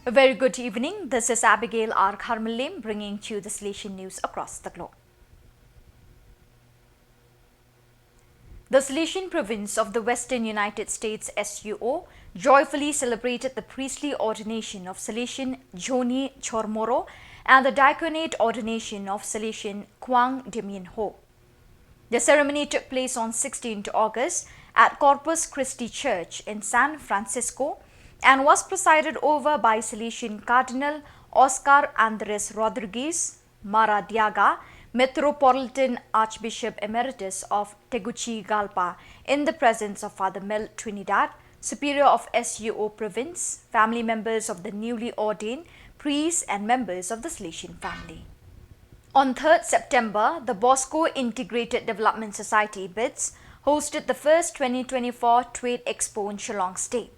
A very good evening. This is Abigail R. Kharmalim bringing to you the Salesian news across the globe. The Salesian province of the Western United States SUO joyfully celebrated the priestly ordination of Salesian Joni Chormoro and the diaconate ordination of Salesian Quang dbmnTv. The ceremony took place on 16th August at Corpus Christi Church in San Francisco and was presided over by Salesian Cardinal Oscar Andres Rodriguez Maradiaga, Metropolitan Archbishop Emeritus of Tegucigalpa, in the presence of Father Mel Trinidad, Superior of SUO Province, family members of the newly ordained priests and members of the Salesian family. On 3rd September, the Bosco Integrated Development Society BIDS hosted the first 2024 Trade Expo in Shillong State.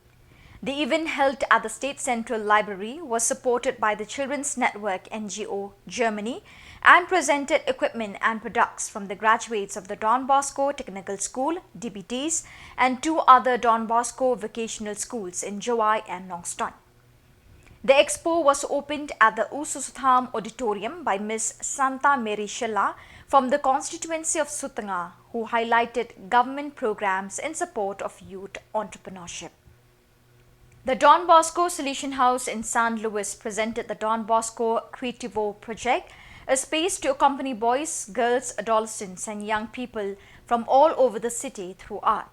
The event held at the State Central Library was supported by the Children's Network NGO Germany and presented equipment and products from the graduates of the Don Bosco Technical School DBTs and 2 other Don Bosco vocational schools in Jowai and Nongston. The expo was opened at the Ususutham Auditorium by Ms. Santa Mary Shilla from the constituency of Sutanga, who highlighted government programs in support of youth entrepreneurship. The Don Bosco Salesian House in San Luis presented the Don Bosco Creativo project, a space to accompany boys, girls, adolescents and young people from all over the city through art.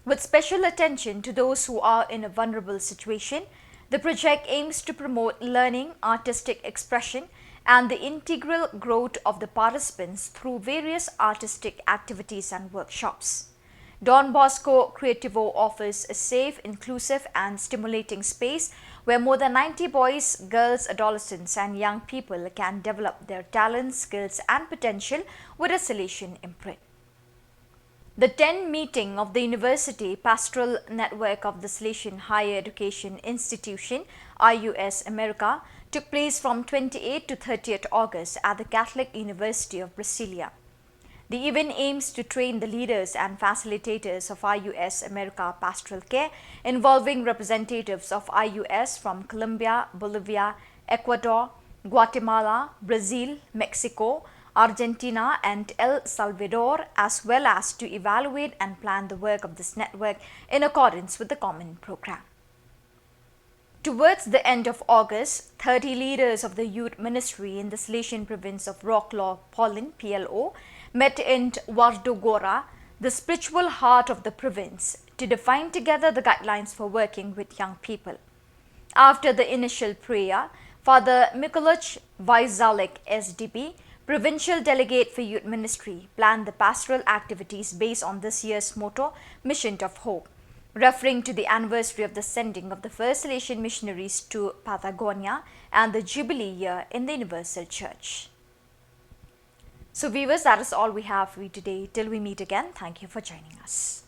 With special attention to those who are in a vulnerable situation, the project aims to promote learning, artistic expression and the integral growth of the participants through various artistic activities and workshops. Don Bosco Creativo offers a safe, inclusive and stimulating space where more than 90 boys, girls, adolescents and young people can develop their talents, skills and potential with a Salesian imprint. The 10th meeting of the University Pastoral Network of the Salesian Higher Education Institution IUS America took place from 28th to 30th August at the Catholic University of Brasilia. The event aims to train the leaders and facilitators of IUS America Pastoral Care, involving representatives of IUS from Colombia, Bolivia, Ecuador, Guatemala, Brazil, Mexico, Argentina and El Salvador, as well as to evaluate and plan the work of this network in accordance with the common program. Towards the end of August, 30 leaders of the youth ministry in the Salesian province of Wroclaw, Poland, PLO, met in Wardogora, the spiritual heart of the province, to define together the guidelines for working with young people. After the initial prayer, Father Mikuláš Vajzalek SDP, Provincial Delegate for Youth Ministry, planned the pastoral activities based on this year's motto, Mission of Hope, referring to the anniversary of the sending of the first Salesian missionaries to Patagonia and the Jubilee year in the Universal Church. So viewers, that is all we have for you today. Till we meet again, thank you for joining us.